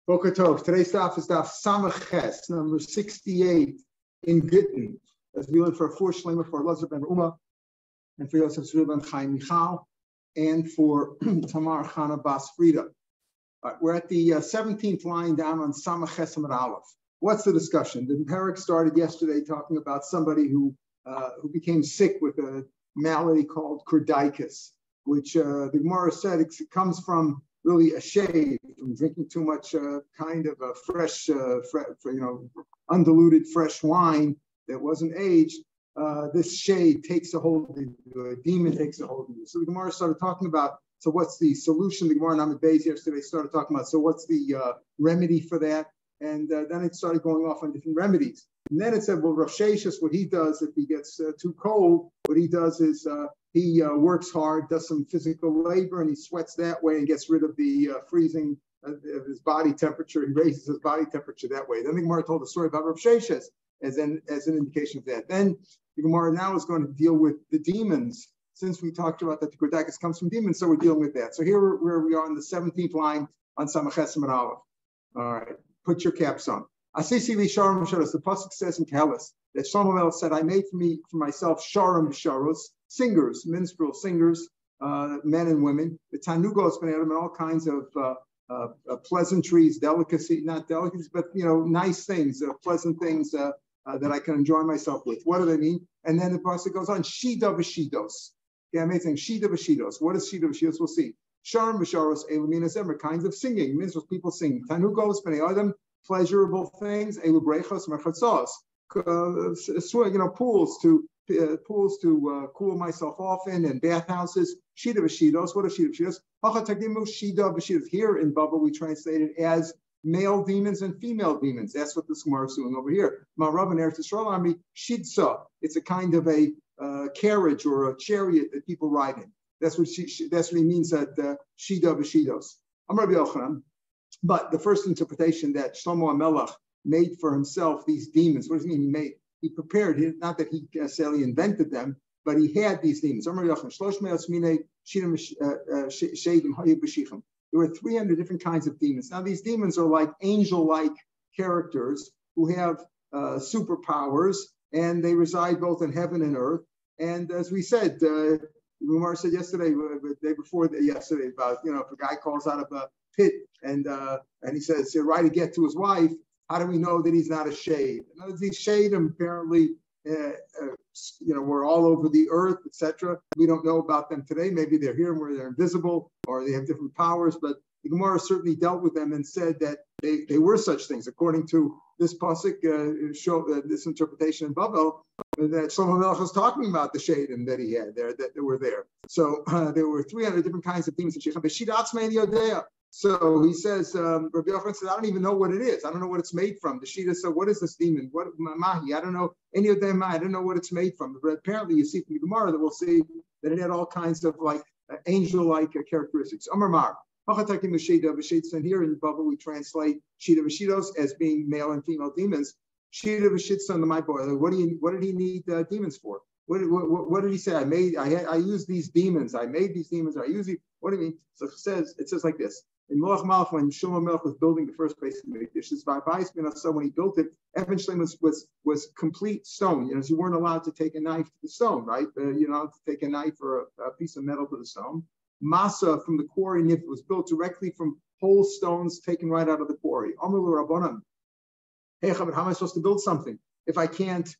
Boker Tov. Today's daf is daf Samach number 68 in Gitin. As we learned for a four shlema for Elazar ben Uma, and for Yosef Zerub ben Chaim Michal, and for Tamar Chana Bas Frida. We're at the 17th line down on Samach Amud Aleph. What's the discussion? The parak started yesterday talking about somebody who became sick with a malady called cordicus, which the Gemara said it comes from really a shade from drinking too much kind of a fresh, undiluted fresh wine that wasn't aged. This shade takes a hold of you, a demon takes a hold of you. So the Gemara started talking about, so what's the solution? The Gemara in Amud Beis yesterday started talking about, so what's the remedy for that? And then it started going off on different remedies. And then it said, well, Rav Shapiro, what he does if he gets too cold, what he does is he works hard, does some physical labor, and he sweats that way and gets rid of the freezing of his body temperature. He raises his body temperature that way. Then the Gemara told the story about Rav Shapiro as an indication of that. Then the Gemara now is going to deal with the demons. Since we talked about that the cordicus comes from demons, so we're dealing with that. So here where we are on the 17th line on Samach Amud Aleph. All right, put your caps on. Asisi li sharim b'sharos. The pasuk says in Kahalas that Shlomo said, "I made for myself sharim b'sharos, singers, minstrel singers, men and women, the tanugos ben Adam, and all kinds of pleasantries, delicacy, not delicacies, but nice things, pleasant things that I can enjoy myself with." What do they mean? And then the pasuk goes on, shida v'shidos. Yeah, amazing. Shida v'shidos. What is shida v'shidos? We'll see. Sharim b'sharos eluminas emer, kinds of singing, minstrels, people singing. Tanugos ben Adam, pleasurable things. Elu brechos merchatzos. Pools to cool myself off in, and bathhouses. Shida v'shidos. What are shida v'shidos? Hachatagimu shida v'shidos. Here in Baba we translate it as male demons and female demons. That's what this Gemara is doing over here. Ma'arav and Eretz Yisrael army shidsa. It's a kind of a carriage or a chariot that people ride in. That's what he means at shida v'shidos. Amar Rabbi Yochanan. But the first interpretation that Shlomo HaMelech made for himself these demons. What does it mean? He made. He prepared. Not that he necessarily invented them, but he had these demons. There were 300 different kinds of demons. Now, these demons are like angel-like characters who have superpowers, and they reside both in heaven and earth. And as we said, Umar said yesterday, the day before yesterday, about if a guy calls out of a pit and he says, "Right to get to his wife." How do we know that he's not a shade? In other words, these shade apparently, we're all over the earth, etc. We don't know about them today. Maybe they're here where they're invisible, or they have different powers. But the Gemara certainly dealt with them and said that they were such things. According to this pasuk, this interpretation in Babel, that Shlomo Melech was talking about the shade that he had there, that they were there. So there were 300 different kinds of demons. So he says, Rabbi Yochanan says, I don't even know what it is. I don't know what it's made from. The Shida, so what is this demon? What Mahi? I don't know any of them. I don't know what it's made from. But apparently you see from the Gemara that we'll see that it had all kinds of angel-like characteristics. Amar Mar. And here in Baba we translate Shida Vashidos as being male and female demons. Shida Vashitson, my boy. What did he need demons for? What did he say? I used these demons. I made these demons. I use these. What do you mean? So it says like this. In Melech Malach, when Shlomo Melech was building the first base of Mikdash, so when he built it, Evan Shleim was complete stone. You weren't allowed to take a knife to the stone, right? You're not allowed to take a knife or a piece of metal to the stone. Masa from the quarry nif was built directly from whole stones taken right out of the quarry. Amru Rabbanan. Hey, how am I supposed to build something if I can't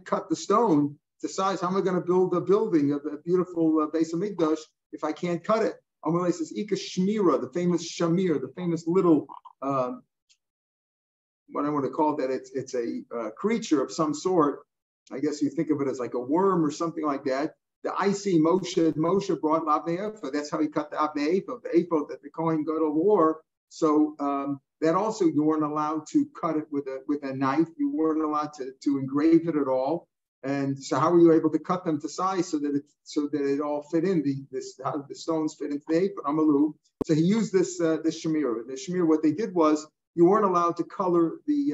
cut the stone to size? How am I going to build a building of a beautiful base of Mikdash if I can't cut it? Amalei says, Ika Shmira, the famous Shamir, the famous little, what I want to call that, it's a creature of some sort. I guess you think of it as like a worm or something like that. The icy Moshe brought Abnei Ephod. That's how he cut the Abnei Ephod, the ephod that the Kohen Gadol wore. So that also, you weren't allowed to cut it with a knife. You weren't allowed to engrave it at all. And so, how were you able to cut them to size so that it all fit in? How the stones fit into the apron. Amalu. So he used this shamir. The shamir. What they did was you weren't allowed to color the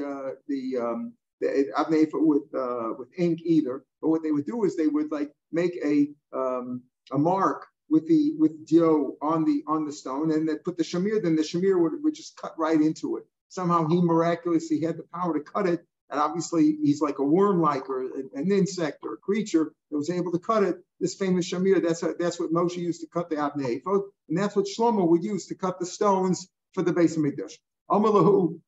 abnei with ink either. But what they would do is they would make a mark with dough on the stone, and they put the shamir. Then the shamir would just cut right into it. Somehow he miraculously had the power to cut it, and obviously he's like a worm-like or an insect or a creature that was able to cut it. This famous shamir. That's what Moshe used to cut the Abnei Ephod, and that's what Shlomo would use to cut the stones for the Beis Hamikdash. Amalahu,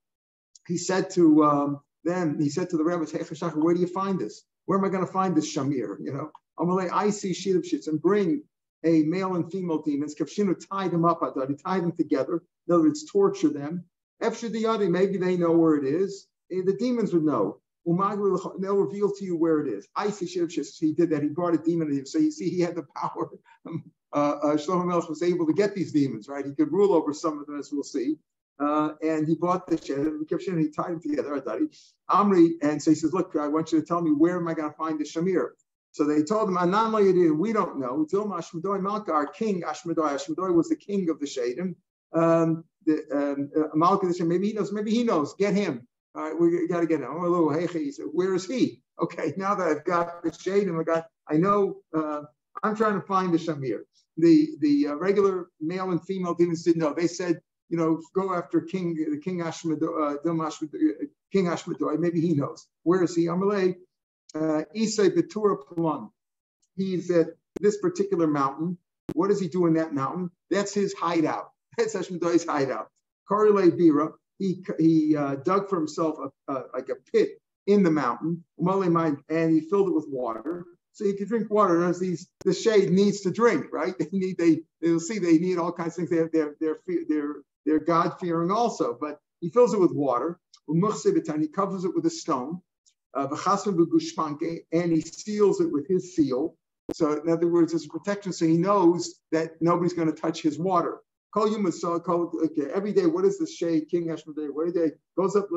he said to them. He said to the rabbis, "Where do you find this? Where am I going to find this shamir? You know, Amalei, I see shittim and bring a male and female demons. Kavshinu tied them up. He tied them together. In other words, torture them. Efshadiyadi, maybe they know where it is. The demons would know. They'll reveal to you where it is. I see shittim. He did that. He brought a demon to him. So you see, he had the power. Shlomo Melech was able to get these demons, right? He could rule over some of them, as we'll see. And he bought the shittim, and he tied them together. Amri, and so he says, "Look, I want you to tell me where am I going to find the shamir?" So they told him, "We don't know." Dilma Ashmedoi Malka, our king Ashmedoi. Ashmedoi was the king of the shadim. Malka, maybe he knows. Get him. All right, we got to get him. He said, "Where is he?" Okay, now that I've got the shadim, I know. I'm trying to find the shamir. The regular male and female demons didn't know. They said, go after King Ashmedoi, King Ashmedoi. Maybe he knows. Where is he? Amalei, Isai Betura Plum. He's at this particular mountain. What does he do in that mountain? That's his hideout. That's Ashmedoi's hideout. Korele Bira. He dug for himself like a pit in the mountain, and he filled it with water. So you can drink water. As the shade needs to drink, right? They'll see they need all kinds of things. They're God-fearing also, but he fills it with water. He covers it with a stone. And he seals it with his seal. So in other words, it's a protection, so he knows that nobody's going to touch his water. Every day, what is the shade? King Ashmedai, every day goes up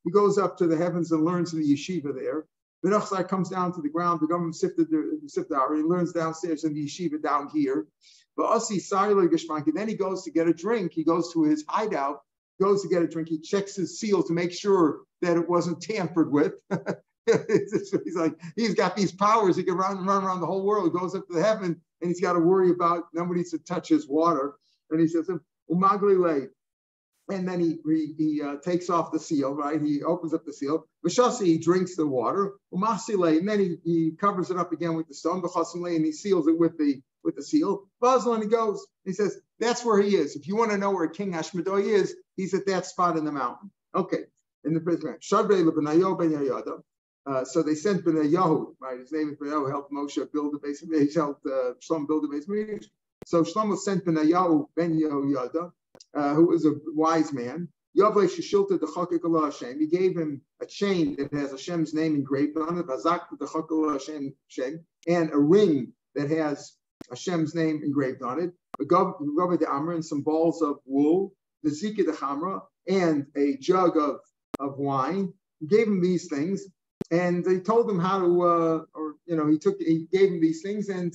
he goes up to the heavens and learns in the yeshiva there. Benachzar comes down to the ground. The government sifted. He learns downstairs in the yeshiva down here. But then he goes to get a drink. He goes to his hideout, goes to get a drink. He checks his seal to make sure that it wasn't tampered with. He's like, he's got these powers. He can run around the whole world. He goes up to the heaven, and he's got to worry about nobody to touch his water. And he says, and then he takes off the seal, right? He opens up the seal. V'shasi, he drinks the water. And then he covers it up again with the stone. And he seals it with the seal. Basel, and he goes. He says, that's where he is. If you want to know where King Ashmedoi is, he's at that spot in the mountain. Okay. In the prison. So they sent Benayahu, right? His name is Benayahu, helped Moshe build the base. He helped Shlomo build the base. So Shlomo sent Benayahu ben Yehoyada, who was a wise man. He gave him a chain that has Hashem's name engraved on it, and a ring that has Hashem's name engraved on it. And some balls of wool, the zika de chamra, and a jug of wine. He gave him these things, and they told him how to, he gave him these things, and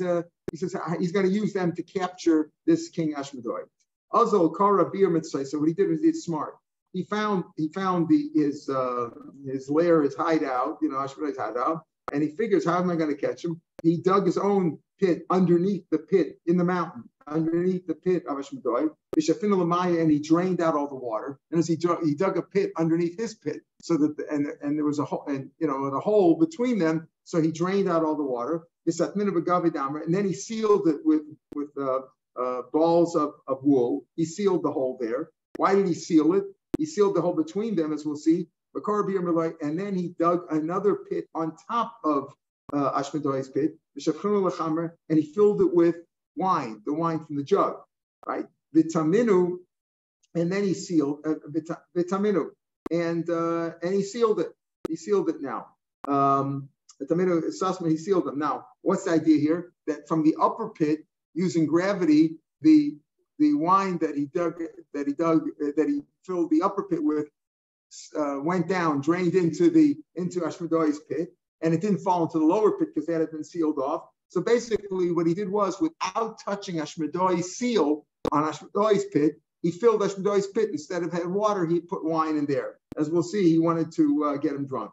he says he's going to use them to capture this King Ashmedoi. Also, Kara Bir Mitzvah. So what he did was he's smart. He found his lair, his hideout, Ashmedoi's hideout, and he figures, how am I going to catch him? He dug his own pit underneath the pit in the mountain, underneath the pit of Ashmedoi, and he drained out all the water. And as he dug a pit underneath his pit, so that and there was a hole, and a hole between them, so he drained out all the water. And then he sealed it with balls of wool. He sealed the hole there. Why did he seal it? He sealed the hole between them, as we'll see. And then he dug another pit on top of Ashmedoi's pit, and he filled it with wine, the wine from the jug, right? Vitaminu, and then he sealed vitaminu, and he sealed it. He sealed it now. Vitaminu Sasma, he sealed them. Now, what's the idea here? That from the upper pit, using gravity, the wine that he filled the upper pit with went down, drained into Ashmedoi's pit, and it didn't fall into the lower pit because that had been sealed off. So basically, what he did was, without touching Ashmedoi's seal on Ashmedoi's pit, he filled Ashmedoi's pit. Instead of having water, he put wine in there. As we'll see, he wanted to get him drunk.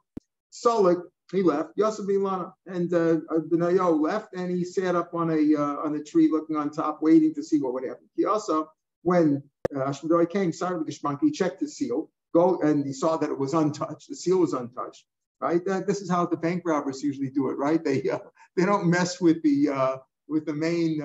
Solik, He left. Yosef Ilana and Benayo left, and he sat up on a tree, looking on top, waiting to see what would happen. He also, when Ashmedai came, started with the shmank, he checked his seal, and he saw that it was untouched. The seal was untouched. Right. This is how the bank robbers usually do it. Right. They don't mess with the main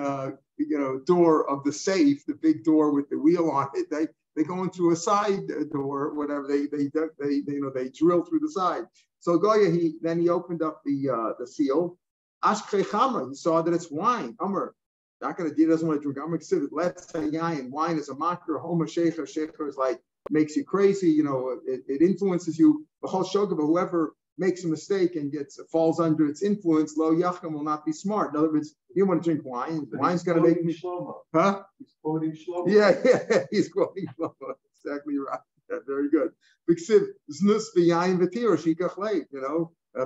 door of the safe, the big door with the wheel on it. They go into a side door, whatever. They drill through the side. So Goya, he opened up the seal. Ashkei Chamra, he saw that it's wine. Amr, he doesn't want to drink. Amr Ksivit, let's say yain. Wine is a makar. Homer shecher. Shecher is like makes you crazy. It influences you. The whole shoga, but whoever makes a mistake and falls under its influence, lo yacham will not be smart. In other words, you want to drink wine. Wine's going to make me. Shlomo. Huh? He's quoting Shlomo. Yeah, he's quoting Shlomo. Exactly right. Yeah, very good.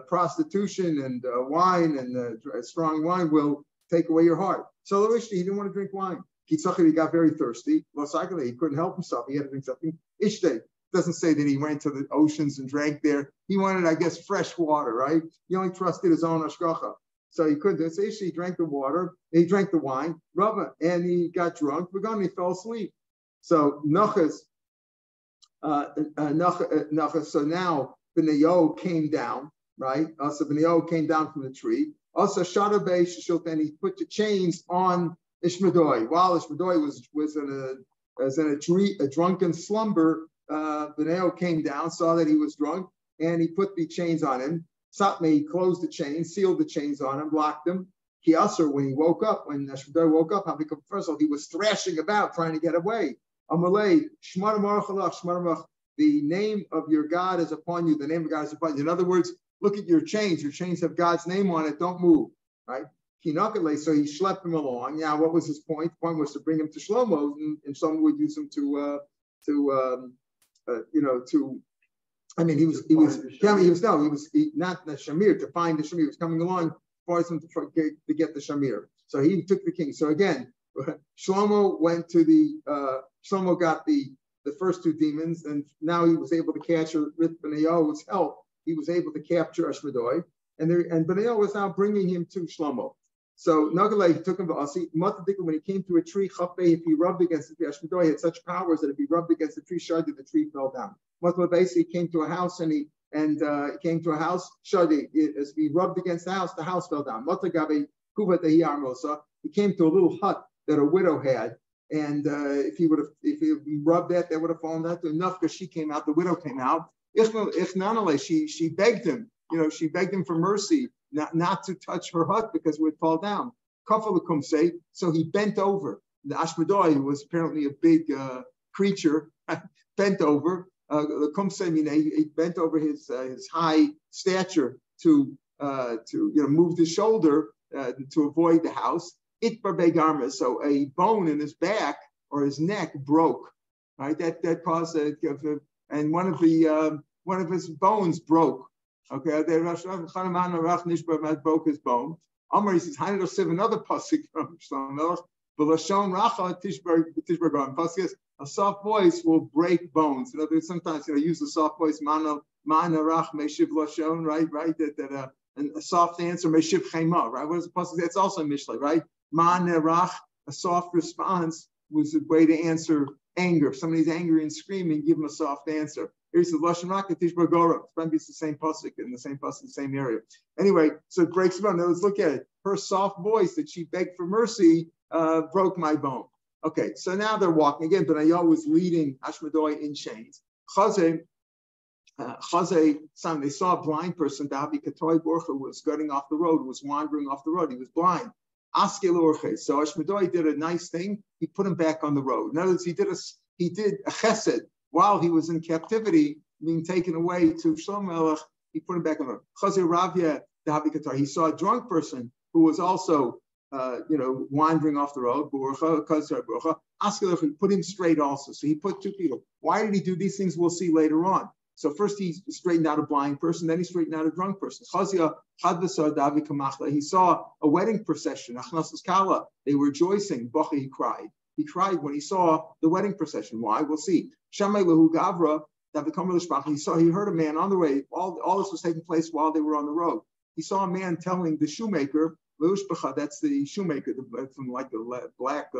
Prostitution and wine and strong wine will take away your heart. So he didn't want to drink wine. He got very thirsty. He couldn't help himself. He had to drink something. Ishtay doesn't say that he went to the oceans and drank there. He wanted, I guess, fresh water, right? He only trusted his own ashkacha. So he couldn't. So he drank the water, he drank the wine, and he got drunk. He fell asleep. So Nachas, so now Benayo came down, right? So Benayo came down from the tree. Also Shadabe Shishult, and he put the chains on Ishmadoi. While Ishmadoi was in a drunken slumber, Benayo came down, saw that he was drunk, and he put the chains on him. Satme, he closed the chains, sealed the chains on him, blocked them. Kiasser, when Ishmadoi woke up, first of all, he was thrashing about, trying to get away. Amalei, the name of your God is upon you. The name of God is upon you. In other words, look at your chains. Your chains have God's name on it. Don't move, right? So he schlepped him along. Now, what was his point? The point was to bring him to Shlomo, and someone would use him he was not the Shamir, to find the Shamir. He was coming along for him to get the Shamir. So he took the king. So again, Shlomo Shlomo got the first two demons, and now he was able to capture, with Benayo's help, he was able to capture Ashmadoi, and Benayo was now bringing him to Shlomo. So Nagalei took him to Asi. When he came to a tree, if he rubbed against the tree, Ashmadoi had such powers that if he rubbed against the tree, Shadi, the tree fell down. Basically came to a house, and he came to a house, Shadi, as he rubbed against the house fell down. He came to a little hut that a widow had, and if he rubbed that would have fallen down. Enough because she came out, the widow came out. She begged him, she begged him for mercy, not to touch her hut because it would fall down. So he bent over. The Ashmadoi was apparently a big creature, bent over. He bent over his high stature to move the shoulder to avoid the house. So a bone in his back or his neck broke, right? That caused and one of his bones broke. Okay, broke his bone. Amar, he says, another pasuk from Shlomo. A soft voice will break bones. In other words, sometimes use a soft voice. Right? And a soft answer, meshiv chema, right? What is the pasuk? It's also Mishlei, right? Ma'anerach, a soft response was a way to answer anger. If somebody's angry and screaming, give them a soft answer. Here he says, Lashon Rak Tishbar Gora. Maybe it's the same pasuk in the same pasuk, the same area. Anyway, so it breaks the bone. Now let's look at it. Her soft voice that she begged for mercy broke my bone. Okay, so now they're walking again. Benayo was leading Ashmadoi in chains. Chazeh, they saw a blind person, Davi Katoy Borcha, was getting off the road, was wandering off the road. He was blind. So Ashmadoi did a nice thing. He put him back on the road. In other words, he did a chesed while he was in captivity, being taken away to Shlomo. He put him back on the road. Chazeh Ravya Davi Katoy. He saw a drunk person who was also wandering off the road. He put him straight also. So he put two people. Why did he do these things? We'll see later on. So first he straightened out a blind person, then he straightened out a drunk person. He saw a wedding procession. They were rejoicing. He cried. He cried when he saw the wedding procession. Why? We'll see. He heard a man on the way. All this was taking place while they were on the road. He saw a man telling the shoemaker, that's the shoemaker from like the black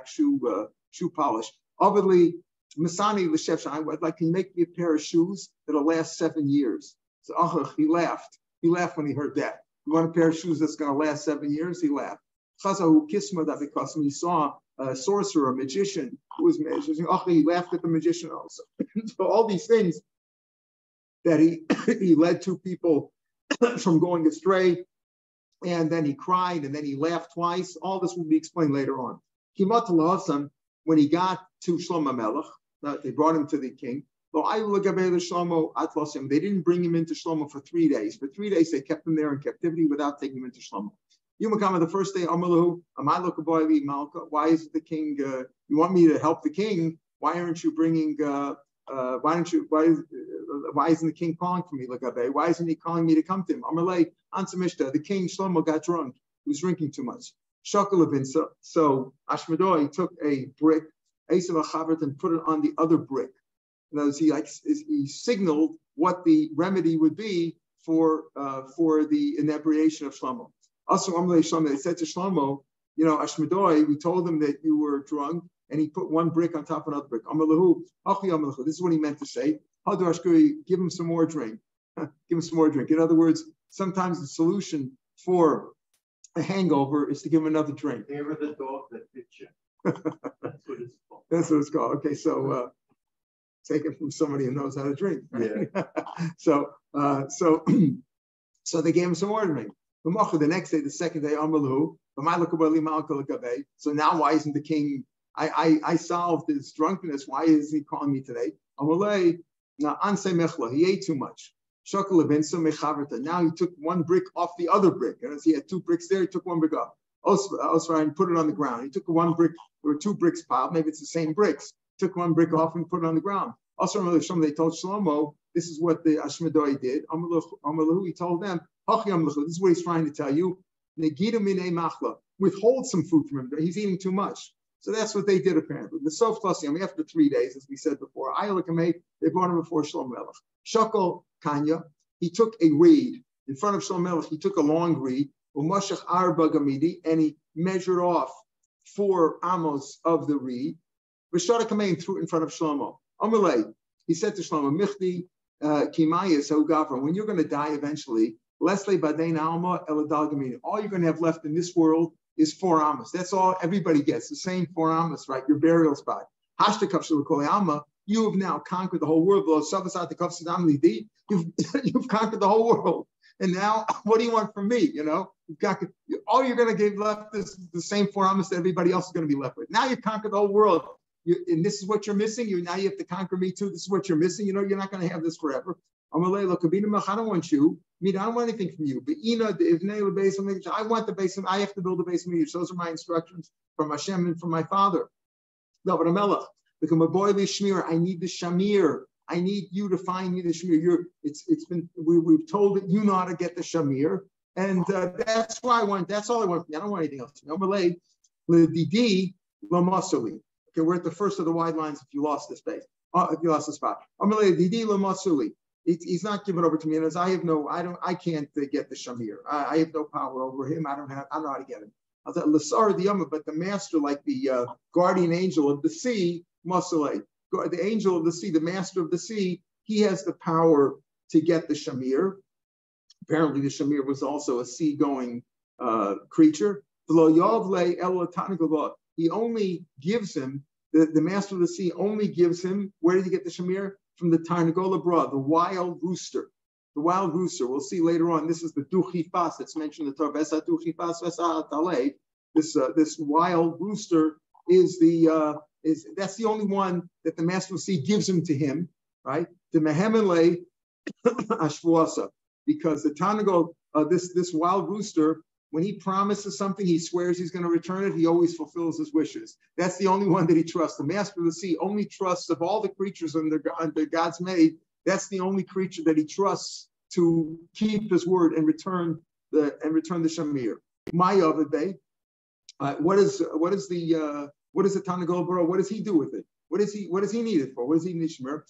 shoe polish. Obviously, Masani l'shef, I'd like to make me a pair of shoes that'll last 7 years. So he laughed. He laughed when he heard that. You want a pair of shoes that's going to last 7 years? He laughed. Chazahu kisma, that because when he saw a sorcerer, a magician who was magician, he laughed at the magician also. So all these things that he led two people from going astray, and then he cried, and then he laughed twice. All this will be explained later on. When he got to Shlomo Melech, they brought him to the king. They didn't bring him into Shlomo for 3 days. For 3 days, they kept him there in captivity without taking him into Shlomo. The first day, why is the king? You want me to help the king? Why aren't you bringing? Why isn't the king calling for me? Why isn't he calling me to come to him? The king Shlomo got drunk. He was drinking too much. So Ashmedoi took a brick, and put it on the other brick. He signaled what the remedy would be for the inebriation of Shlomo. Also, they said to Shlomo, Ashmedoi, we told him that you were drunk, and he put one brick on top of another brick. This is what he meant to say. Give him some more drink. Give him some more drink. In other words, sometimes the solution for a hangover is to give him another drink. They were the dog that bit you. That's what it's called. That's what it's called. Okay, so take it from somebody who knows how to drink. Right? Yeah. So they gave him some more drink. The next day, the second day, so now why isn't the king? I solved his drunkenness. Why is he calling me today? He ate too much. Now he took one brick off the other brick. And as he had 2 bricks there, he took one brick off. And put it on the ground. He took one brick. There were 2 bricks piled. Maybe it's the same bricks. Took one brick off and put it on the ground. Also, they told Shlomo, this is what the Ashmedoi did. He told them, this is what he's trying to tell you. Withhold some food from him. He's eating too much. So that's what they did apparently. The Sof Klasim, after 3 days, as we said before, they brought him before Shlomo Melech. Shakol Kanya, he took a reed in front of Shlomo Melech. He took a long reed, and he measured off 4 amos of the reed. V'shara Kamein threw it in front of Shlomo. Amalei, he said to Shlomo, Michdi Kimayas Hogavra, when you're going to die eventually, Leslie Badein Alma Eladalgamini, all you're going to have left in this world is 4 amos. That's all everybody gets, the same 4 amos, right? Your burial spot. You have now conquered the whole world. You've conquered the whole world. And now, what do you want from me? All you're going to give left is the same 4 amos that everybody else is going to be left with. Now you've conquered the whole world. And this is what you're missing. Now you have to conquer me too. This is what you're missing. You're not going to have this forever. I don't want you. I don't want anything from you. I want the base. I have to build the base of me. Those are my instructions from Hashem and from my father. No, but Amelech, become a boy shmir. I need the shamir. I need you to find me the shamir. We've told that you know how to get the shamir, and that's why I want. That's all I want from you. I don't want anything else. Okay, we're at the first of the wide lines. If you lost the space, if you lost the spot, he's not given over to me. And as I can't get the shamir. I have no power over him. I don't know how to get him. I thought Lasar the Yama, but the master, like the guardian angel of the sea, Masaleh, the angel of the sea, the master of the sea, he has the power to get the shamir. Apparently, the shamir was also a seagoing creature. He only gives him, the master of the sea only gives him, where did he get the shamir? From the Tarnagola Bra, the wild rooster. The wild rooster, we'll see later on, this is the Duchifas that's mentioned in the Torah. This wild rooster that's the only one that the master of the sea gives him to him, right? The Mehemele Ashvuasa, because the Tarnagol, this wild rooster, when he promises something, he swears he's going to return it, he always fulfills his wishes. That's the only one that he trusts. The master of the sea only trusts, of all the creatures under God's made, that's the only creature that he trusts to keep his word and return the shamir. What is the Tanagol Baro? What does he do with it? What does he need it for? What does he need Shemir?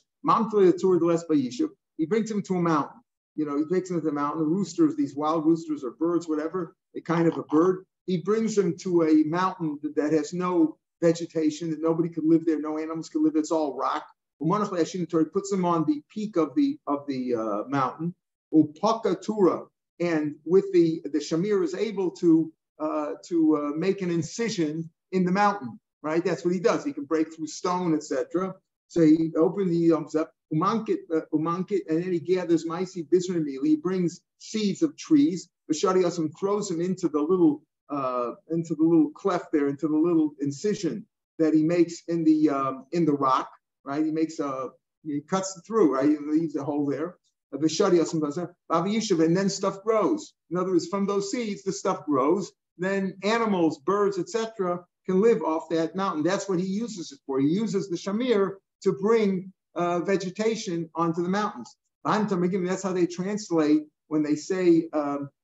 He brings him to a mountain. He takes him to the mountain. The roosters, these wild roosters or birds, whatever, a kind of a bird. He brings him to a mountain that has no vegetation, that nobody could live there, no animals could live. It's all rock. He puts him on the peak of the mountain. And with the shamir is able to make an incision in the mountain, right? That's what he does. He can break through stone, etc. So he opens the arms up, umankit, and then he gathers maisi bisramil. He brings seeds of trees. B'shadiyasim throws them into the little cleft there, into the little incision that he makes in the rock, right? He cuts it through, right? He leaves a hole there. And then stuff grows. In other words, from those seeds, the stuff grows. Then animals, birds, etc., can live off that mountain. That's what he uses it for. He uses the shamir to bring vegetation onto the mountains. That's how they translate when they say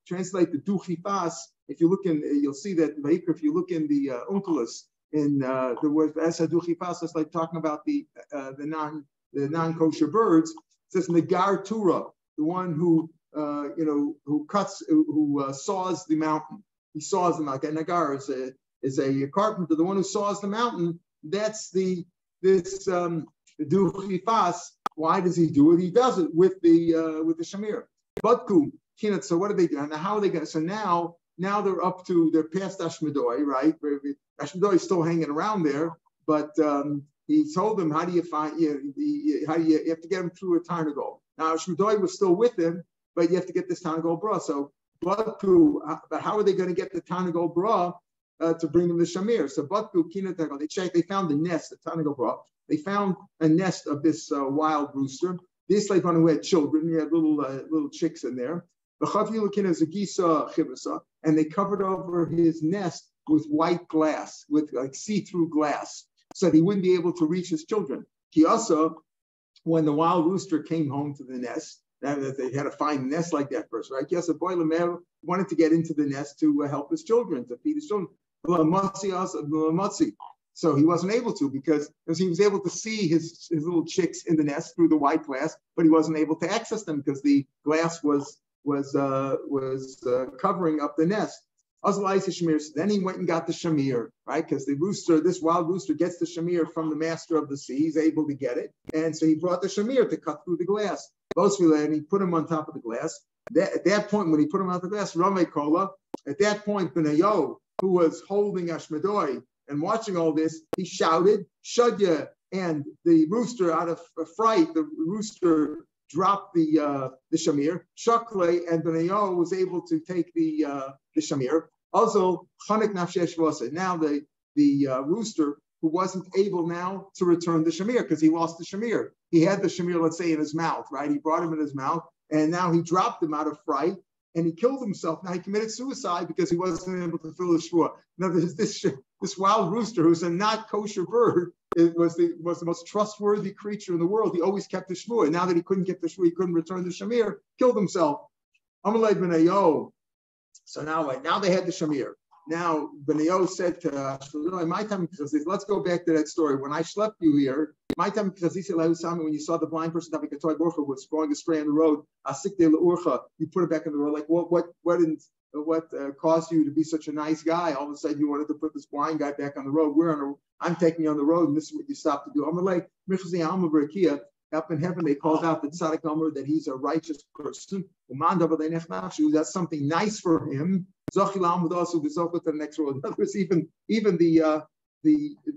translate the duchifas. If you look you'll see that if you look in the Unkelos, in the word esa duchifas, it's like talking about the non-kosher birds. It says Nagar Tura, the one who saws the mountain. He saws the mountain. Nagar is a carpenter, the one who saws the mountain. That's this duchifas. Why does he do it? He does it with the shamir. Batku kinat. So what do they do? Now how are they going? So now they're past Ashmedoi, right? Ashmedoi is still hanging around there, but he told them, how do you find? You have to get him through a Tarnagol. Now Ashmedoi was still with him, but you have to get this Tarnagol bra. So Batku, but how are they going to get the Tarnagol bra to bring them the shamir? So Batku kinat. They checked. They found the nest, the Tarnagol bra. They found a nest of this wild rooster. This like one who had children. He had little chicks in there. And they covered over his nest with white glass, with like see-through glass, so that he wouldn't be able to reach his children. He also, when the wild rooster came home to the nest, that they had to find a nest like that first, right? Yes, a boy Lemer wanted to get into the nest to help his children, to feed his children. So he wasn't able to because he was able to see his little chicks in the nest through the white glass, but he wasn't able to access them because the glass was covering up the nest. Then he went and got the shamir, right? Because this wild rooster gets the shamir from the master of the sea. He's able to get it. And so he brought the shamir to cut through the glass. And he put him on top of the glass. At that point, when he put him on the glass, Ramei Kola, at that point, Benayo, who was holding Ashmedoi and watching all this, he shouted, Shadya, and the rooster, out of fright, the rooster dropped the shamir. Shakle and Benayo was able to take the shamir. Also, Chanek Nafshesh Vasa. Now the rooster, who wasn't able now to return the shamir because he lost the shamir. He had the shamir, let's say, in his mouth, right? He brought him in his mouth, and now he dropped him out of fright, and he killed himself. Now he committed suicide because he wasn't able to fulfill his shvua. Now this wild rooster, who's a not kosher bird, it was the most trustworthy creature in the world. He always kept the shvua. Now that he couldn't get the shvua, he couldn't return the shamir, killed himself. Amalei Benayo. So now they had the shamir. Now Benayo said to my time, let's go back to that story. When I slept you here, my time, when you saw the blind person was going astray on the road, you put it back in the road. Like what caused you to be such a nice guy? All of a sudden you wanted to put this blind guy back on the road. I'm taking you on the road, and this is what you stopped to do. Up in heaven, they called out the tzaddik Omer that he's a righteous person. That's something nice for him. Also to the next world. In other words, even the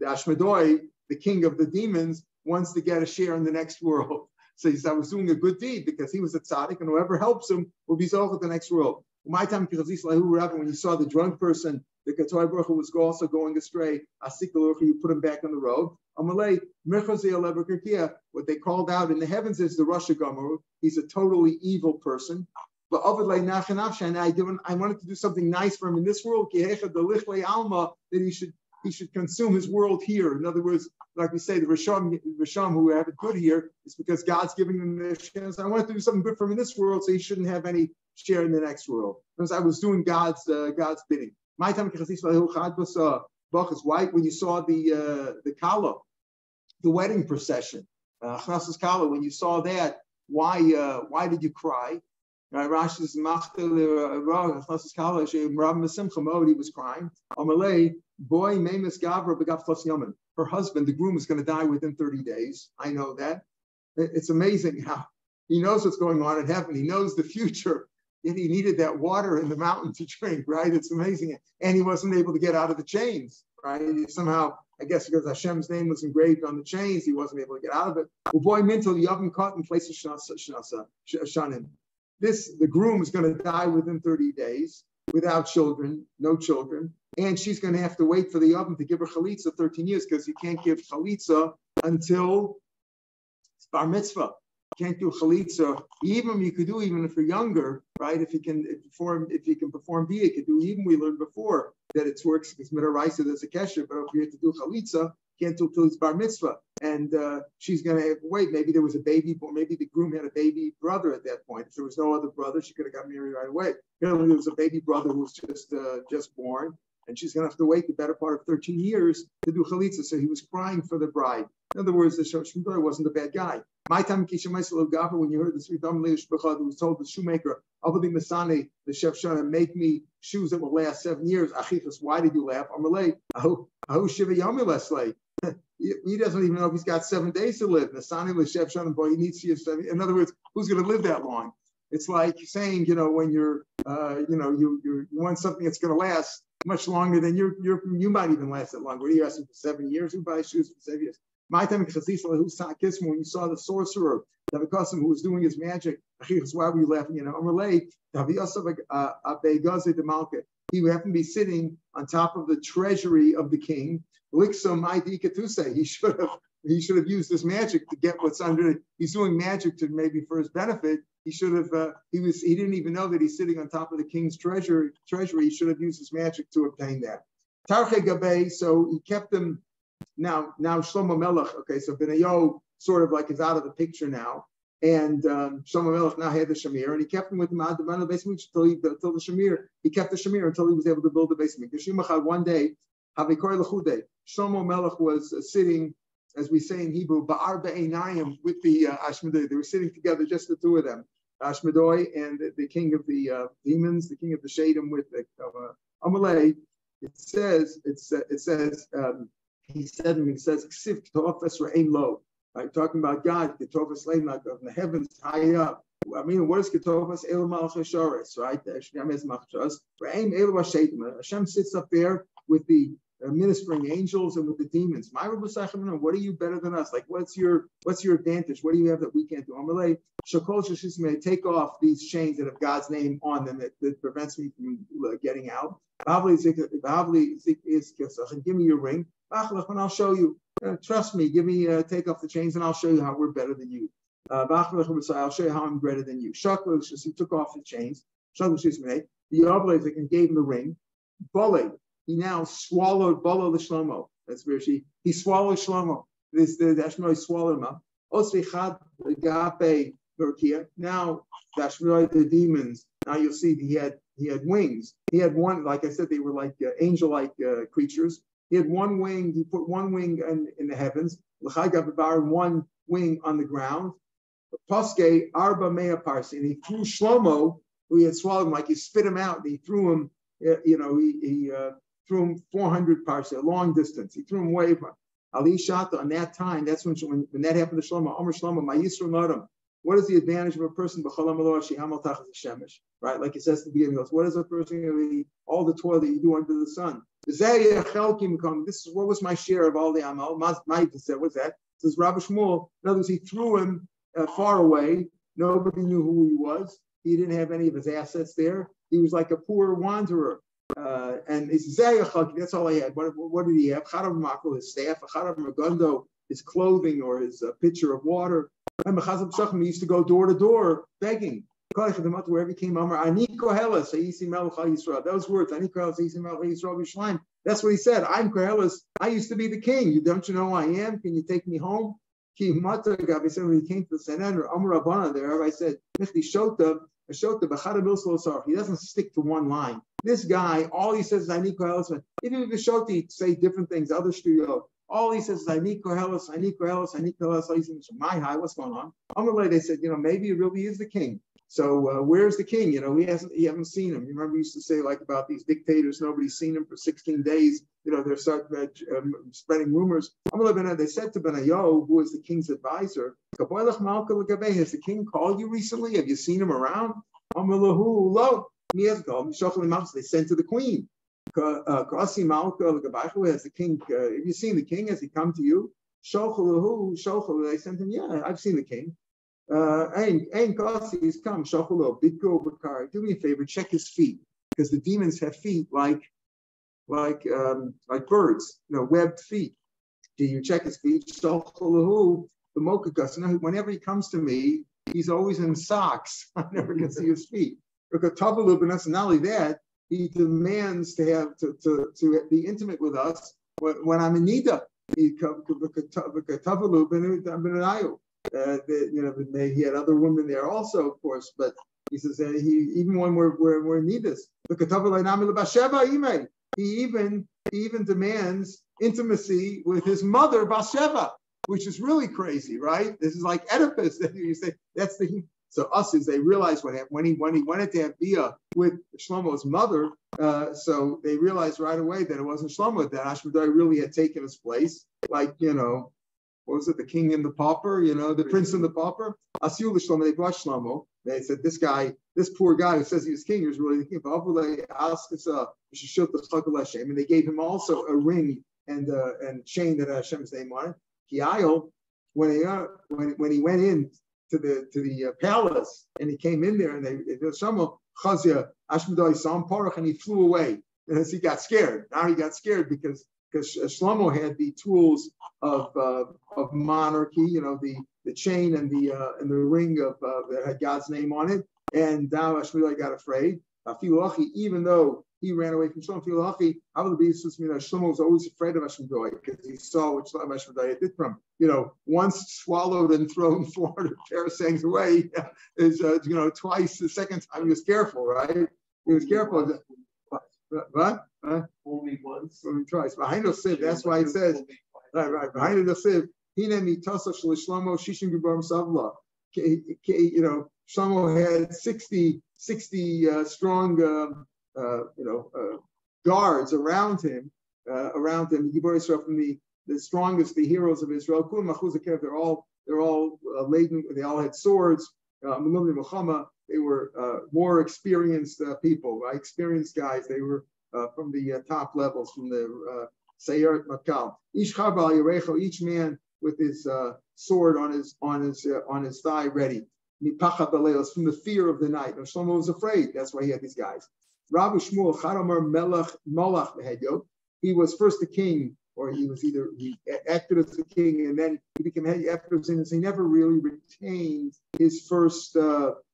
Ashmedoi, the king of the demons, wants to get a share in the next world. So he said, I was doing a good deed because he was a tzaddik, and whoever helps him will be zocheh the next world. My time, when you saw the drunk person, the Katoy Baruch Hu was also going astray. You put him back on the road. What they called out in the heavens is the Rosh Gomer. He's a totally evil person. But I wanted to do something nice for him in this world. That he should consume his world here. In other words, like we say, the Risham who have it good here is because God's giving him the chance. I wanted to do something good for him in this world, so he shouldn't have any share in the next world. Because I was doing God's bidding. My time is white when you saw the kala the wedding procession. When you saw that, why did you cry? Rashi says, he was crying. Her husband, the groom, is going to die within 30 days. I know that. It's amazing how he knows what's going on in heaven. He knows the future. Yet he needed that water in the mountain to drink, right? It's amazing. And he wasn't able to get out of the chains, right? Somehow, I guess because Hashem's name was engraved on the chains, he wasn't able to get out of it. The groom is going to die within 30 days without children, no children. And she's going to have to wait for the oven to give her chalitza 13 years because you can't give chalitza until it's bar mitzvah. Can't do chalitza. Even you could do even if you're younger, right? If you can perform bia, you could do even. We learned before that it works because midaraisa there's a kesher, but if you have to do chalitza, can't do till it's bar mitzvah. And she's going to wait. Maybe there was a baby, or maybe the groom had a baby brother at that point. If there was no other brother, she could have got married right away. Apparently, there was a baby brother who was just born, and she's going to have to wait the better part of 13 years to do chalitza. So he was crying for the bride. In other words, the Shmuel wasn't a bad guy. My time, when you heard the three who was told the shoemaker, the chef Shana, make me shoes that will last 7 years. Achichas, why did you laugh? He doesn't even know if he's got 7 days to live. The chef Shana, boy, he needs to see 7. In other words, who's going to live that long? It's like saying, when you're, you want something that's going to last much longer than you might even last that long. What are you asking for 7 years? Who buys shoes for 7 years? My time, when you saw the sorcerer, who was doing his magic, why were you laughing? He happened to be sitting on top of the treasury of the king. He should have used this magic to get what's under it. He's doing magic to maybe for his benefit. He should have. He didn't even know that he's sitting on top of the king's treasury. He should have used his magic to obtain that. Tarche Gabe. So he kept them. Now Shlomo Melech. Okay, so Benayo sort of like is out of the picture now, and Shlomo Melech now had the Shamir, and he kept him with him out the basement until the Shamir. He kept the Shamir until he was able to build the basement. One day, Shlomo Melech was sitting, as we say in Hebrew, Ba'ar Be'einayim with the Ashmedoi. They were sitting together, just the two of them, Ashmedoi and the king of the demons, the king of the Shadim with Amalei. He says, Ksiv Ketofes Ra'ein Lo. Right, talking about God, Ketofes Lein, like of the heavens high up. I mean, what is Ketofes? Elu Malach Hasharis, right? Hashem is Machshas. Ra'ein Elu Hashedim. Hashem sits up there with the ministering angels and with the demons. What are you better than us? Like, what's your advantage? What do you have that we can't do? Amalei Shakol Shishis, take off these chains that have God's name on them that prevents me from getting out. Give me your ring. And I'll show you. Trust me. Give me take off the chains, and I'll show you how we're better than you. I'll show you how I'm greater than you. He took off the chains. The Obelezek and gave him the ring. Bole, he now swallowed Bolo the Shlomo. That's where he swallowed Shlomo. The Ashmoi swallowed him up. Osvichad Gape Berkia. Now the demons. Now you'll see he had wings. He had one, like I said, they were like angel-like creatures. He had one wing. He put one wing in the heavens. One wing on the ground. Poske Arba Mea Parsi, and he threw Shlomo, who he had swallowed him, like he spit him out. And he threw him. He threw him 400 parsa, a long distance. He threw him way from Ali Shata. On that time, that's when that happened to Shlomo. Omer Shlomo, Ma'yisra Nodam. What is the advantage of a person? Right, like it says at the beginning. What is a person? All the toil that you do under the sun. This is what was my share of all the amal. Ma'it said, what's that? It says Rabbi Shmuel. In other words, he threw him far away. Nobody knew who he was. He didn't have any of his assets there. He was like a poor wanderer. And it's that's all he had. What did he have? Charav Makul, his staff, Charav Magundo, his clothing or his pitcher of water. And he used to go door to door begging. Wherever he came, those words, that's what he said. I'm Koheles. I used to be the king. Don't you know who I am? Can you take me home? When he came to the Sanhedrin, the rabbi said, he doesn't stick to one line. This guy, all he says is, I need Koheles. Even if Vishoti say different things, other studio, All he says is, I need kohelos, I need kohelos, I need kohelos. He says, my high, what's going on? Amalei, they said, maybe it really is the king. So where's the king? You haven't seen him. You remember we used to say like about these dictators, nobody's seen him for 16 days. They're spreading rumors. They said to Benayo, who is the king's advisor, has the king called you recently? Have you seen him around? They sent to the queen. Has the king? Have you seen the king? Has he come to you? They sent him. Yeah, I've seen the king. He's come. Do me a favor, check his feet, because the demons have feet like birds, webbed feet. Do you check his feet? Whenever he comes to me, he's always in socks. I never can see his feet. Not only that, he demands to be intimate with us when I'm in Nida. He had other women there also, of course, but he says even when we're in Nidas, he even demands intimacy with his mother Bathsheba, which is really crazy, right? This is like Oedipus. You say that's so us is they realized what happened when he wanted to have Bia with Shlomo's mother. So they realized right away that it wasn't Shlomo, that Ashmedai really had taken his place, like what was it, the king and the pauper, the prince and the pauper? Asiul Shlomo, they brought Shlomo. They said, this poor guy who says he was king, he was really the king. And they gave him also a ring and chain that Hashem's name on it. Kiayel, when he went in to the palace and he came in there and they Shlomo Chazia Ashmedai Sam Parach, and he flew away as he got scared. Now he got scared because Shlomo had the tools of monarchy, the chain and the ring that had God's name on it, and now Shlomo got afraid. Even though he ran away from Shlomo, Shlomo was always afraid of Ashmedai because he saw what Ashmedai did from him. Once swallowed and thrown 400 parasangs away is twice. The second time he was careful, right? He was careful. What? Only once. Only twice. Behind the sieve. That's why it says right. Behind the sieve. Shlomo Shishim Gibor Savla. Shlomo had 60 strong guards around him. Gibor Israel, from the strongest, the heroes of Israel. They're all laden. They all had swords. They were more experienced people, right? Experienced guys. They were from the top levels, from the Sayeret Makal. Each man with his sword on his thigh, ready. From the fear of the night. And Shlomo was afraid. That's why he had these guys. Rabbi Shmuel Charamer Melech Molach Behedyo. He was first the king, or he acted as the king, and then he became head after his. He never really retained his first.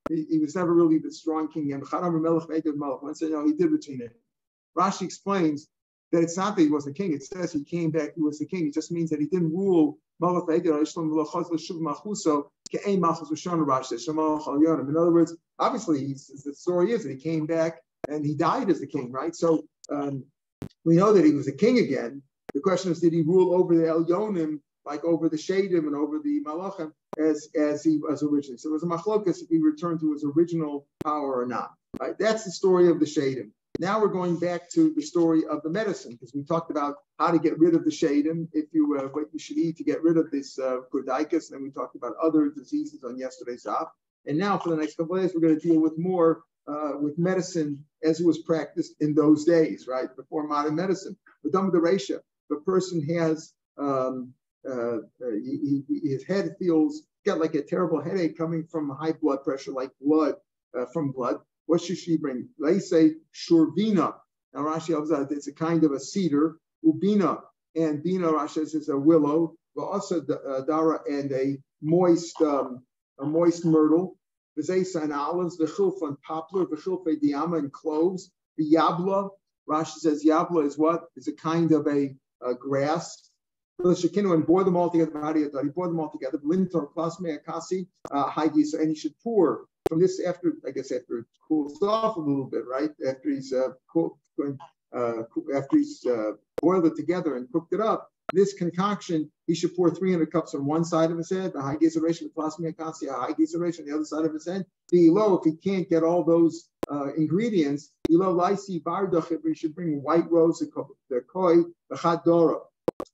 He was never really the strong king. And Charamer said, no, he did retain it. Rashi explains that it's not that he was the king. It says he came back, he was the king. It just means that he didn't rule. In other words, obviously, the story is that he came back and he died as the king, right? So we know that he was a king again. The question is, did he rule over the Elyonim, like over the Shadim and over the Malachim, as he was originally? So it was a machlokas if he returned to his original power or not. Right? That's the story of the Shadim. Now we're going back to the story of the medicine, because we talked about how to get rid of the shadim, what you should eat to get rid of this kurdaikas, and we talked about other diseases on yesterday's daf. And now for the next couple of days, we're going to deal with more with medicine as it was practiced in those days, right, before modern medicine. The dumb the ratio, if a person has his head got like a terrible headache coming from high blood pressure, like blood from blood. What should she bring? They say shurvina. Now Rashi observes it's a kind of a cedar, ubina, and bina Rashi says is a willow, but also dara and a moist myrtle. V'zeisa and olives, the chilfa and poplar, the chilfa diama and cloves. The yabla, Rashi says yabla is what? Is a kind of a grass. And boil them all together. Boil them all together. Lintor plasme akasi haigis, and you should pour from this after it cools off a little bit, right? After he's boiled it together and cooked it up, this concoction, he should pour 300 cups on one side of his head, the high gezeration, the plasma akasi, a high gezeration on the other side of his head. Below, if he can't get all those ingredients, below lysi bardach, he should bring white rose, the koi, the chadora,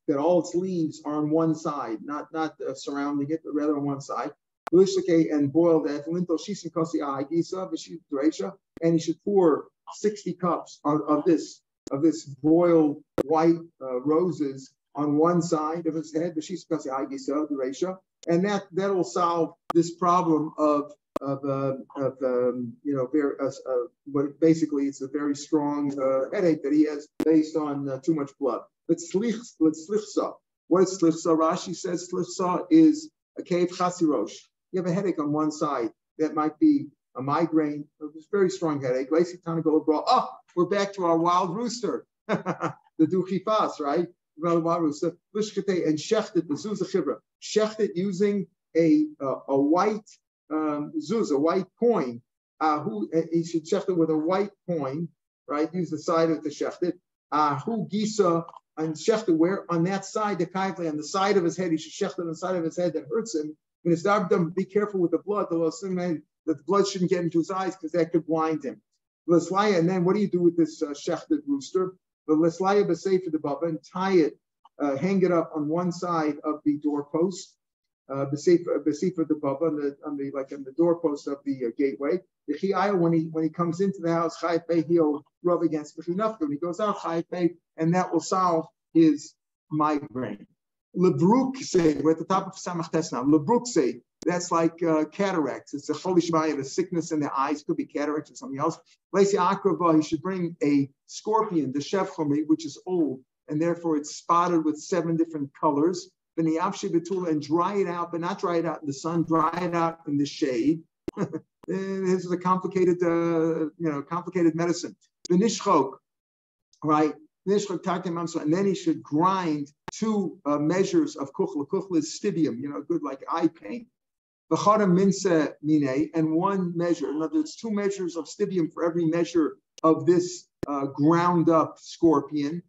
that all its leaves are on one side, not surrounding it, but rather on one side. And boil that lintel shisin kosi a high gisa, and he should pour 60 cups of this boiled white roses on one side of his head, and that will solve this problem of what basically it's a very strong headache that he has based on too much blood. Let's slichsa. What is slichsa? Rashi says slichsa is a cave chasirosh. You have a headache on one side. That might be a migraine, a very strong headache. We're back to our wild rooster, the duchifas, right? Wild rooster. And shechted, the zuzah chibra. Shechted using a white zuz, a white coin. He should shecht it with a white coin, right? Use the side of the shechted. Who gisa and shecht where on that side, the kaifle on the side of his head, he should shecht on the side of his head that hurts him. When it's done, be careful with the blood. That the blood shouldn't get into his eyes because that could blind him. And then what do you do with this shechted rooster? The leslaya b'sefer the baba and tie it, hang it up on one side of the doorpost. B'sefer the baba on the doorpost of the gateway. When he comes into the house, he'll rub against b'chinafka. When he goes out, and that will solve his migraine. Lebruk say, we're at the top of Samach Tes now. Lebruk say, that's like cataracts. It's a cholishmaya, the sickness in the eyes, could be cataracts or something else. Lesi akrava, he should bring a scorpion, the shevchomi, which is old, and therefore it's spotted with 7 different colors. Then he and dry it out, but not dry it out in the sun, dry it out in the shade. This is a complicated, complicated medicine. The nishchok, right? And then he should grind 2 measures of kuchla. Kuchla is stibium, good like eye paint. And 1 measure. In other words, 2 measures of stibium for every measure of this ground up scorpion,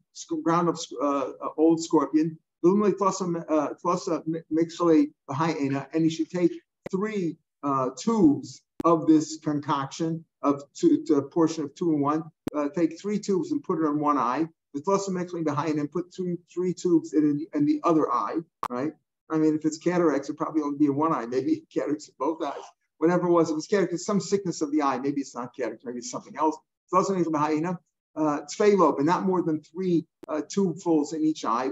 old scorpion. And he should take 3 tubes of this concoction of a portion of 2 and 1. Take 3 tubes and put it on one eye. And put 3 tubes in the other eye, right? I mean, if it's cataracts, it probably only be in one eye. Maybe cataracts in both eyes. Whatever it was, cataracts, some sickness of the eye. Maybe it's not cataracts, maybe it's something else. Tfelo, but not more than 3 tubefuls in each eye.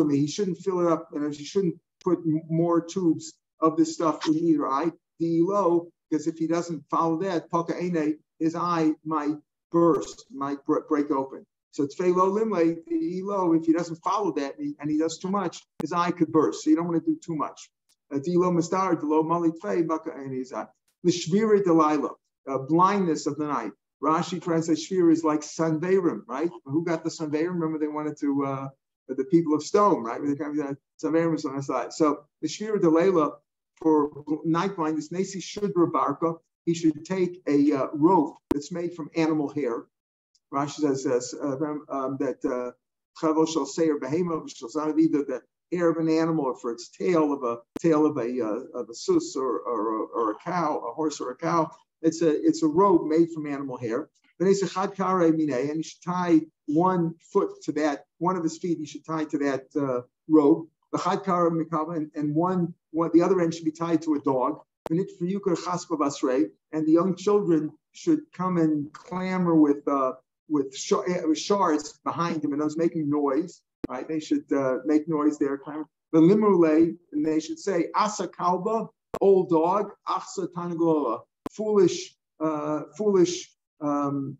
He shouldn't fill it up, and he shouldn't put more tubes of this stuff in either eye. Because if he doesn't follow that, his eye might burst, might break open. So tfelo limle, if he doesn't follow that and he does too much, his eye could burst. So you don't want to do too much. Blindness of the night. Rashi translates shvir is like sanveirim, right? Who got the sanveirim? Remember they wanted to, the people of stone, right? Sanveirim is on the side. So the shvir delayla for night blindness, nesi shudra barka, he should take a rope that's made from animal hair. Rashi says that chavos shall say or behema shall sound either the hair of an animal or for its tail of a sus or a cow, a horse or a cow. It's a robe made from animal hair. Then he's a chad kare mine, and he should tie 1 foot to that. One of his feet he should tie to that robe. The chad kare mikava, and one the other end should be tied to a dog. And the young children should come and clamor with shards behind him, and those making noise. Right? They should make noise there, clamor. The limule, and they should say asa kalba, old dog, achsa tangola, foolish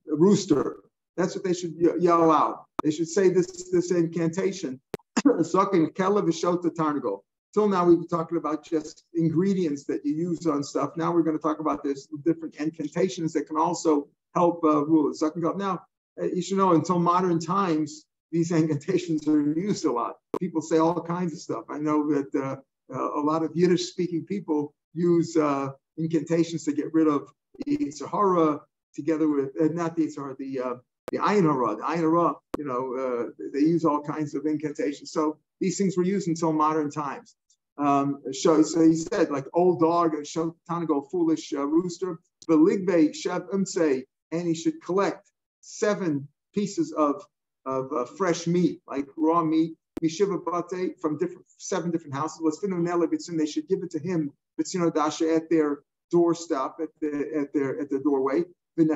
rooster. That's what they should yell out. They should say this incantation. Sucking kela v'shota tarnagol. Till now, we've been talking about just ingredients that you use on stuff. Now we're going to talk about this different incantations that can also help rule it. Now, you should know, until modern times, these incantations are used a lot. People say all kinds of stuff. I know that a lot of Yiddish-speaking people use incantations to get rid of the Sahara, together with, not the Sahara, The Ayin Hara, they use all kinds of incantations. So these things were used until modern times. So he said, like old dog, Tanago, foolish rooster, Veligbe Sheb Umse, and he should collect 7 pieces of fresh meat, like raw meat, Mishiva Bate, from 7 different houses. They should give it to him, Dasha, at their doorstep, at their doorway. And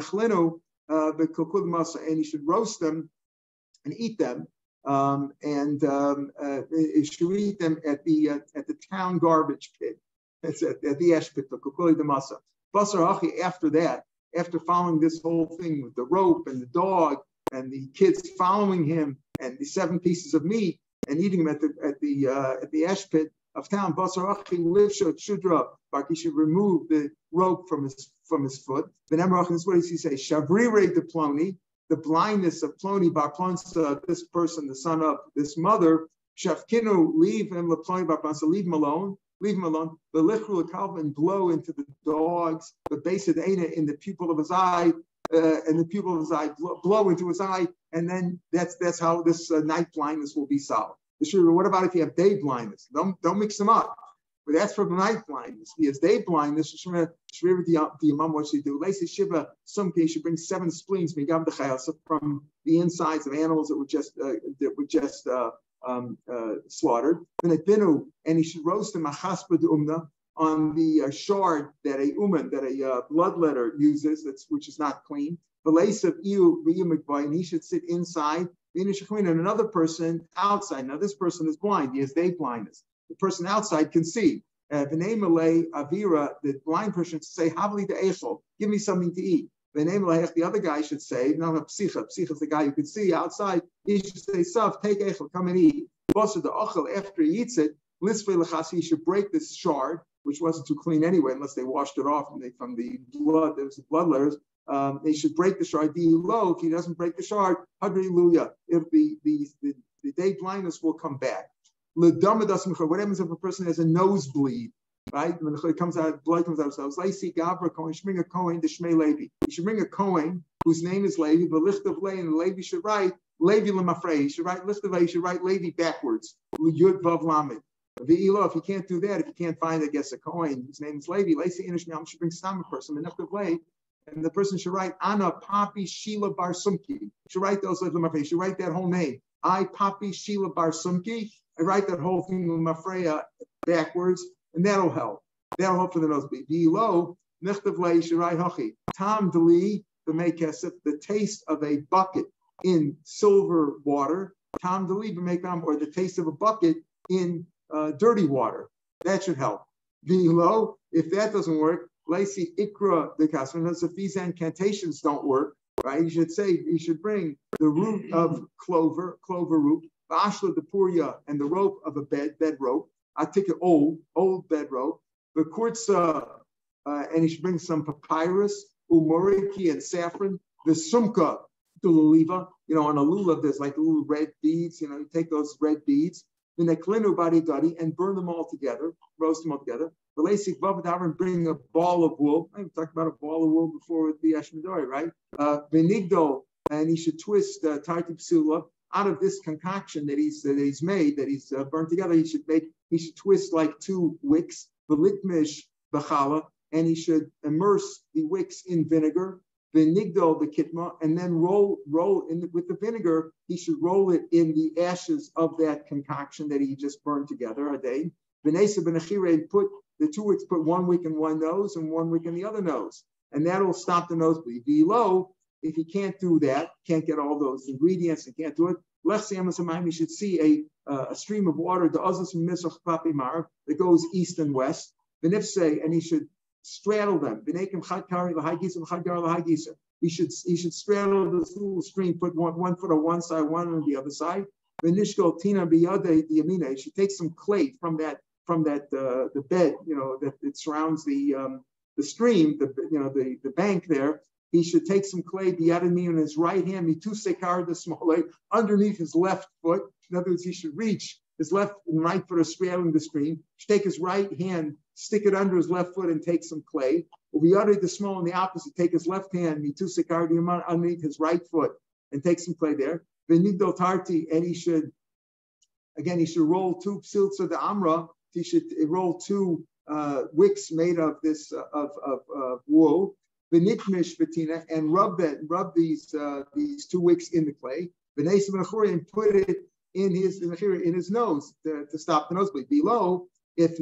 he should roast them and eat them, and he should eat them at the town garbage pit. That's at the ash pit. After that, after following this whole thing with the rope and the dog and the kids following him and the 7 pieces of meat and eating them at the ash pit of town, he should remove the rope from his foot. This is what he say: Shavrire de Ploni, the blindness of Ploni bar Plonsa, this person, the son of this mother. Shafkinu, leave him leave him alone. Leave him alone. The lichru kalvin, blow into the dogs. The base of the in the pupil of his eye, and the pupil of his eye blow into his eye, and then that's how this night blindness will be solved. What about if you have day blindness? Don't mix them up. But that's for night blindness. If he has day blindness, the imam, what should do? Lacy Shiva, some case you bring 7 spleens from the insides of animals that were just slaughtered. And he should roast them on the shard that a bloodletter uses, which is not clean. And he should sit inside. And another person outside. Now this person is blind. He has day blindness. The person outside can see. Avira, the blind person should say, Havli de Echel, give me something to eat. The other guy should say, no, Psicha is the guy who can see outside. He should say, Sav, take Echel, come and eat. After he eats it, he should break this shard, which wasn't too clean anyway, unless they washed it off from the blood. There was the blood letters. They should break the shard. If he doesn't break the shard, hallelujah, if the day blindness will come back. What happens if a person has a nosebleed, right? When it comes out, blood comes out of cells. You should bring a Kohen whose name is Levi, the licht of Levi, and Levi should write Levi Lemafrei. He should write licht of Levi. He should write Levi backwards. Yud Vav Lamed. If you can't do that, if you can't find, I guess, a Kohen whose name is Levi, should bring some person, the licht of Levi. And the person should write Anna Papi Sheila Bar Sumki. Should write those letters in my face. Should write that whole name. I Papi Sheila Bar Sumki. I write that whole thing with Mafreya backwards, and that'll help. That'll help for the nosebleed. Below, Nichtav Lei should write Hachi. Tam Deli, the Mekesef, the taste of a bucket in silver water. Tam Deli, or the taste of a bucket in dirty water. That should help. Below, if that doesn't work, Lacy Ikra the Kasman, if these incantations don't work, right? You should bring the root of clover root, the ashla the puria, and the rope of a bed rope. I take an old bed rope. The kurtza, and you should bring some papyrus, umoriki and saffron. The sumka, the luliva. On a lulav there's like little red beads. You take those red beads. The neklinu badi gadi and burn them all together, roast them all together. The lasik vavadavar, bring a ball of wool. I talked about a ball of wool before with the ashmedori, right? Benigdo, and he should twist tartib psula out of this concoction that he's made, that he's burnt together. He should twist like 2 wicks. The litmish bachala, and he should immerse the wicks in vinegar. Benigdo the kitma, and then roll in with the vinegar. He should roll it in the ashes of that concoction that he just burned together a day. Benesa benachire, put the 2 wicks, put 1 wick in one nose and 1 wick in the other nose, and that'll stop the nosebleed. Below, if he can't do that, can't get all those ingredients, and can't do it, you should see a stream of water, the Azaz from Misrach Papi Mar, that goes east and west. And he should straddle them. He should straddle this little stream, put one foot on one side, one on the other side. He should take some clay from that the bed, that it surrounds the stream, the bank there. He should take some clay, biyadami, in his right hand, mitusekar the small leg, underneath his left foot. In other words, he should reach his left and right foot are straddling the stream. He should take his right hand, stick it under his left foot, and take some clay. Biyadami the small on the opposite, take his left hand, mitusekar the underneath his right foot, and take some clay there. V'nigdol tarti, and he should roll 2 psilza de amra. He should roll 2 wicks made of this of wool. V'nitmish v'tina, and rub these 2 wicks in the clay. V'nesim v'churi, and put it in his nose to stop the nosebleed. Below, if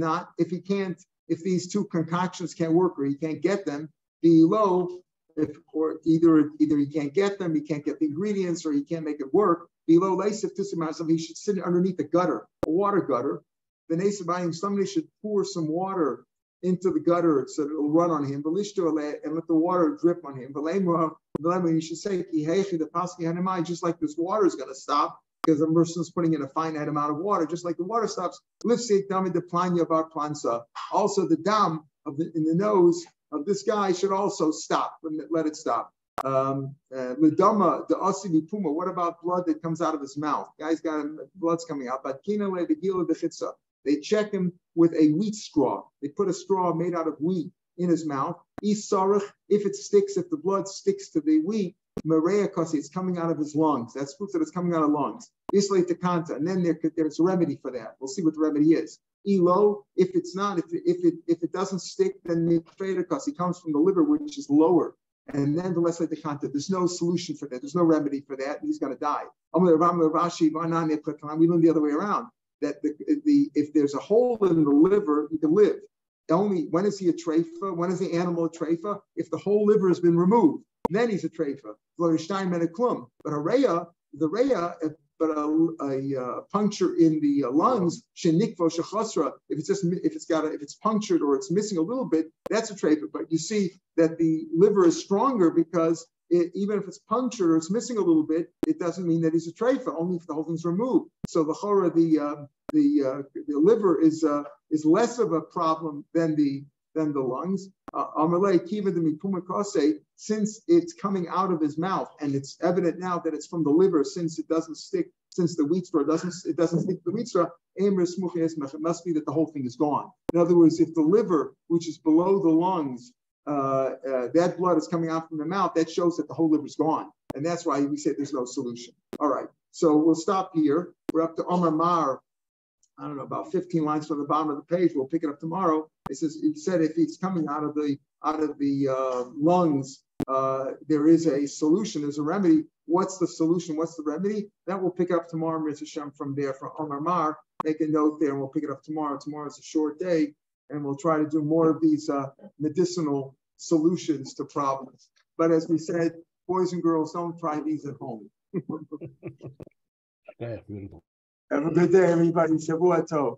these 2 concoctions can't work or he can't get them, below, either he can't get them, he can't get the ingredients, or he can't make it work. Below, leisif tusimazam, he should sit underneath a water gutter. Somebody should pour some water into the gutter so that it'll run on him, and let the water drip on him. You should say, just like this water is going to stop, because the person is putting in a finite amount of water, just like the water stops. Also, the dam in the nose of this guy should also stop, let it stop. What about blood that comes out of his mouth? Guy's got blood's coming out. They check him with a wheat straw. They put a straw made out of wheat in his mouth. If the blood sticks to the wheat, it's coming out of his lungs. That's proof that it's coming out of lungs. And then there's a remedy for that. We'll see what the remedy is. Elo, if it's not, if it doesn't stick, then he comes from the liver, which is lower. And then the less like the content, there's no solution for that. There's no remedy for that. He's going to die. We learn the other way around. That if there's a hole in the liver, you can live. Only when is he a treifa? When is the animal a treifa? If the whole liver has been removed, then he's a treifa. But a puncture in the lungs, shenikvo shechosra, if it's punctured or it's missing a little bit, that's a treifa. But you see that the liver is stronger because even if it's punctured or it's missing a little bit, it doesn't mean that he's a treifa, only if the whole thing's removed. So the chora, the liver is less of a problem than the lungs. Since it's coming out of his mouth, and it's evident now that it's from the liver, since it doesn't stick, since the wheat straw doesn't stick to the wheat straw, it must be that the whole thing is gone. In other words, if the liver, which is below the lungs, that blood is coming out from the mouth, that shows that the whole liver is gone. And that's why we say there's no solution. All right, so we'll stop here. We're up to Omar Mar, I don't know, about 15 lines from the bottom of the page. We'll pick it up tomorrow. It said if it's coming out of the lungs, there is a solution, there's a remedy. What's the solution? What's the remedy? That we'll pick up tomorrow, Mr. Shem, from there, from Omar Mar. Make a note there, and we'll pick it up tomorrow. Tomorrow's a short day, and we'll try to do more of these medicinal solutions to problems. But as we said, boys and girls, don't try these at home. Yeah, beautiful. Have a good day, everybody. Shavua tov.